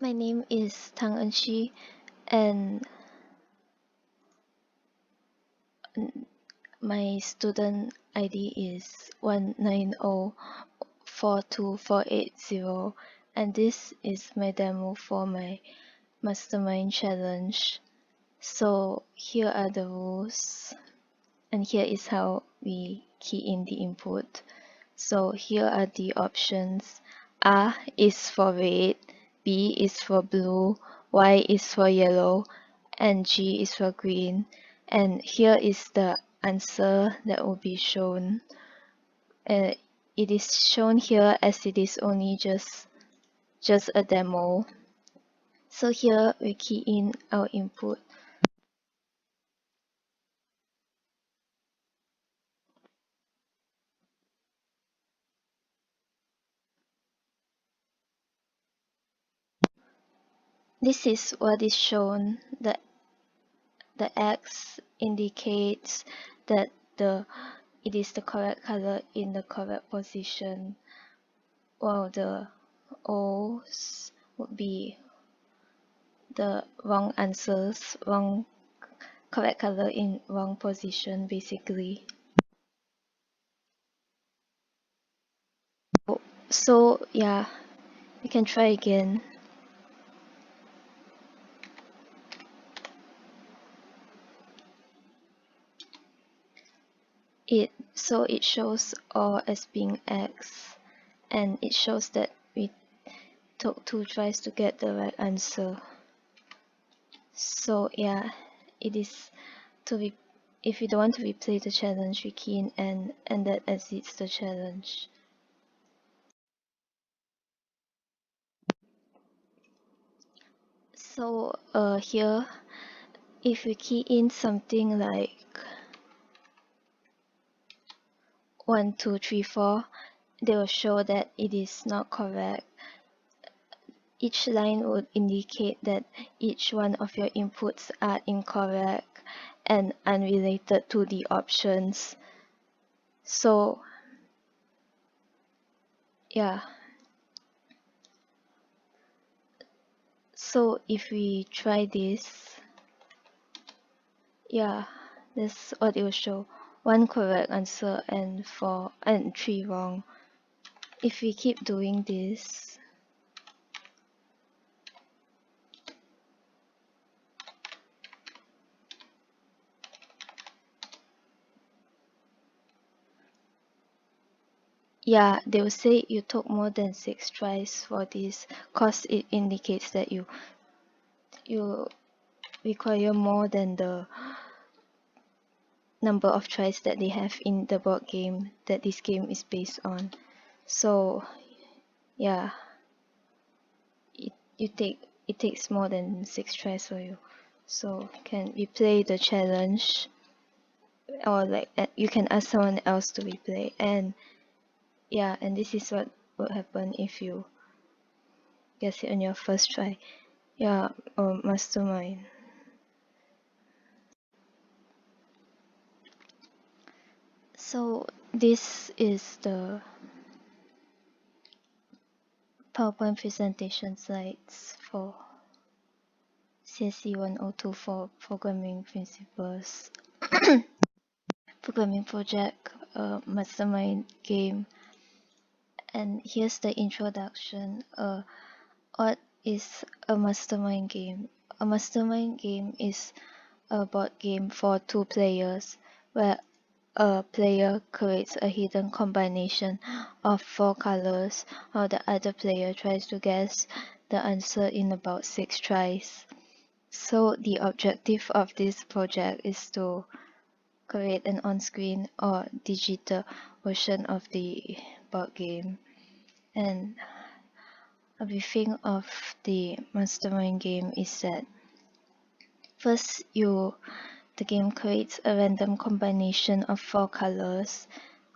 My name is Tang Enchi, and my student ID is 190424880, and this is my demo for my Mastermind challenge. So here are the rules, and here is how we key in the input. So here are the options. A is for red, B is for blue, Y is for yellow, and G is for green. And here is the answer that will be shown. It is shown here as it is only just a demo. So here we key in our input. This is what is shown. The X indicates that it is the correct color in the correct position, while the O's would be the wrong answers, wrong correct color in wrong position basically. So yeah, we can try again. It shows all as being X, and it shows that we took 2 tries to get the right answer. So yeah, it is to be, if you don't want to replay the challenge, we key in N, and that exits the challenge. So here, if we key in something like 1, 2, 3, 4, they will show that it is not correct. Each line would indicate that each one of your inputs are incorrect and unrelated to the options. So yeah. So if we try this, yeah, that's what it will show. 1 correct answer and 3 wrong. If we keep doing this, yeah, they will say you took more than 6 tries for this, cause it indicates that you require more than the number of tries that they have in the board game that this game is based on. So yeah, it takes more than 6 tries for you. So can replay the challenge, or like you can ask someone else to replay. And yeah, and this is what would happen if you guess it on your first try. Yeah, Mastermind. So this is the PowerPoint presentation slides for CSC 102 for Programming Principles Programming Project Mastermind game. And here's the introduction. What is a Mastermind game? A Mastermind game is a board game for 2 players where a player creates a hidden combination of 4 colors while the other player tries to guess the answer in about 6 tries. So the objective of this project is to create an on-screen or digital version of the board game. And a briefing of the Mastermind game is that first the game creates a random combination of 4 colors.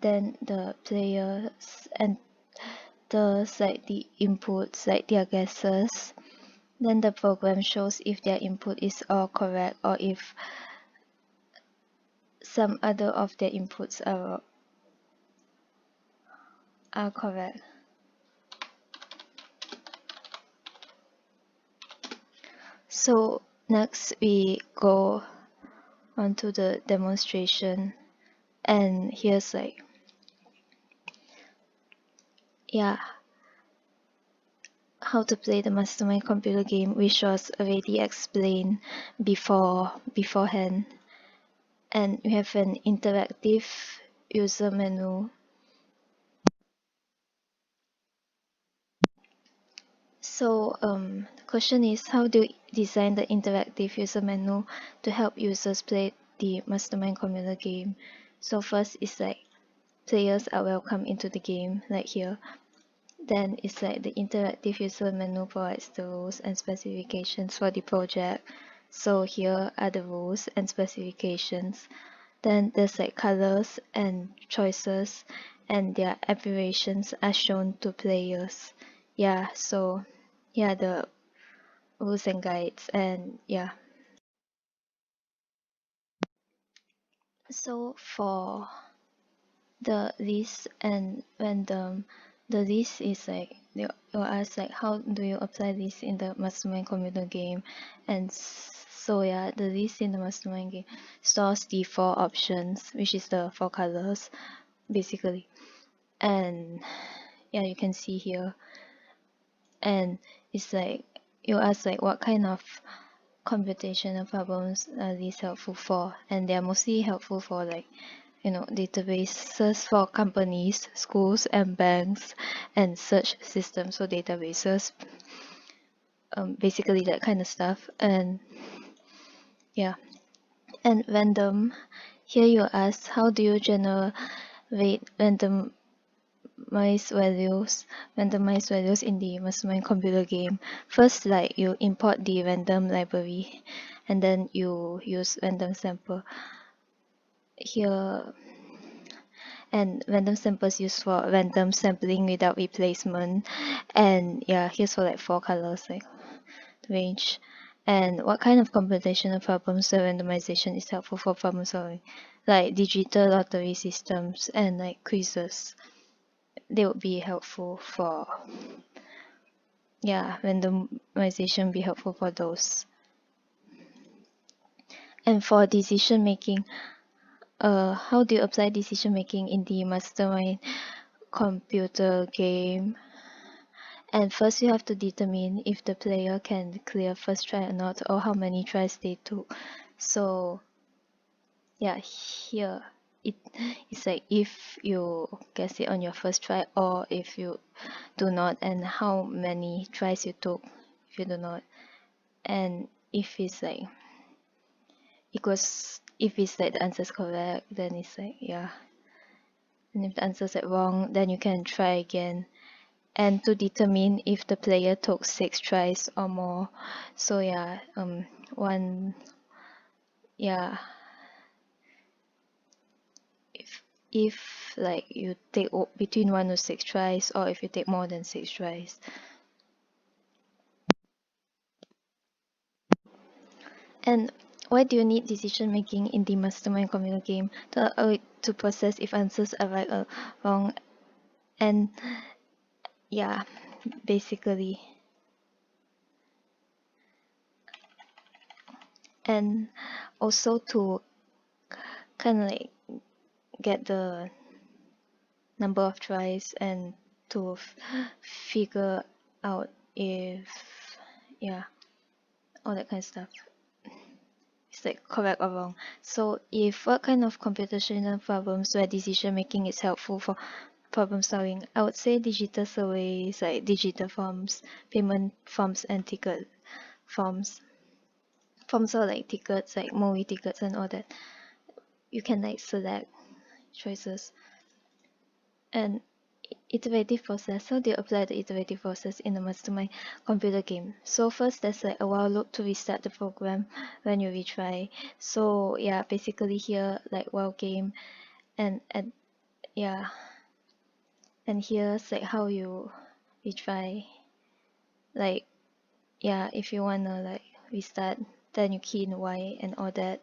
Then the players enters like the inputs, like their guesses. Then the program shows if their input is all correct or if some other of their inputs are correct. So next we go on to the demonstration, and here's like, yeah, how to play the Mastermind computer game, which was already explained beforehand. And we have an interactive user menu. So the question is, how do you design the interactive user menu to help users play the Mastermind computer game? So first is like players are welcome into the game, like here. Then it's like the interactive user menu provides the rules and specifications for the project. So here are the rules and specifications. Then there's like colors and choices, and their aberrations are shown to players. Yeah, so yeah, the rules and guides, and yeah. So for the list and random, the list is like you ask like how do you apply this in the Mastermind computer game, and so yeah, the list in the Mastermind game stores the four options, which is the four colors basically, and yeah, you can see here, and it's like you ask like what kind of computational problems are these helpful for, and they are mostly helpful for like databases for companies, schools, and banks, and search systems for databases, basically that kind of stuff. And yeah, and random, here you ask how do you generate randomized randomized values in the Mastermind computer game. First, like you import the random library, and then you use random sample here, and random samples used for random sampling without replacement. And yeah, here's for like four colors, like range. And what kind of computational problems the randomization is helpful for problem solving, like digital lottery systems and like quizzes. They would be helpful for, yeah, randomization be helpful for those. And for decision making, how do you apply decision making in the Mastermind computer game? And first you have to determine if the player can clear first try or not, or how many tries they took. So yeah, here it's like if you guess it on your first try, or if you do not, and how many tries you took if you do not. And if it's like equals, if it's like the answer is correct, then it's like, yeah, and if the answer is like wrong, then you can try again. And to determine if the player took 6 tries or more. So yeah, one, yeah, if like you take between 1 to 6 tries, or if you take more than 6 tries. And why do you need decision making in the Mastermind computer game? To process if answers are right or wrong. And yeah, basically. And also to kind of like get the number of tries, and to figure out if, yeah, all that kind of stuff. It's like correct or wrong. So if what kind of computational problems where decision making is helpful for problem solving, I would say digital surveys, like digital forms, payment forms, and ticket forms. Forms are like tickets, like movie tickets and all that. You can like select choices. And iterative process. How do you apply the iterative process in the Mastermind computer game? So first, there's like a while loop to restart the program when you retry. So yeah, basically here like while game, and yeah, and here's like how you retry. Like yeah, if you wanna like restart, then you key in Y and all that.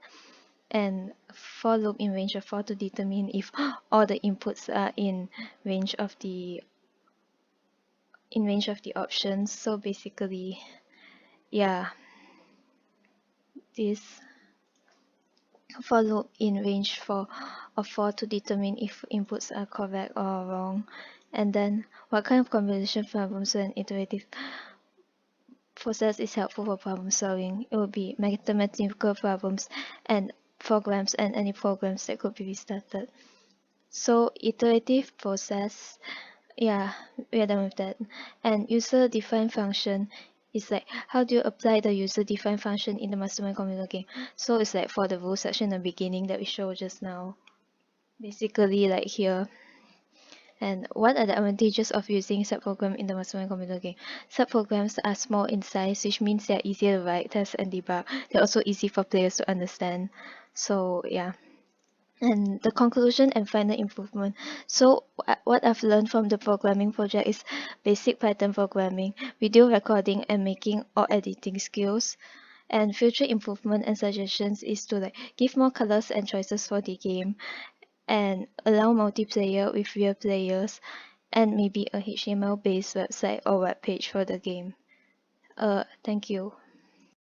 And for loop in range of 4 to determine if all the inputs are range of the in range of the options. So basically, yeah, this for loop in range of 4 to determine if inputs are correct or wrong. And then what kind of combination problems an iterative process is helpful for problem solving. It would be mathematical problems and programs and any programs that could be restarted. So iterative process, yeah, we're done with that. And user-defined function is like how do you apply the user-defined function in the Mastermind computer game? So it's like for the rule section in the beginning that we showed just now. Basically like here. And what are the advantages of using subprogram in the Mastermind computer game? Subprograms are small in size, which means they're easier to write, test, and debug. They're also easy for players to understand. So yeah. And the conclusion and final improvement. So what I've learned from the programming project is basic Python programming, video recording and making or editing skills. And future improvement and suggestions is to like give more colors and choices for the game and allow multiplayer with real players and maybe a HTML based website or web page for the game. Thank you.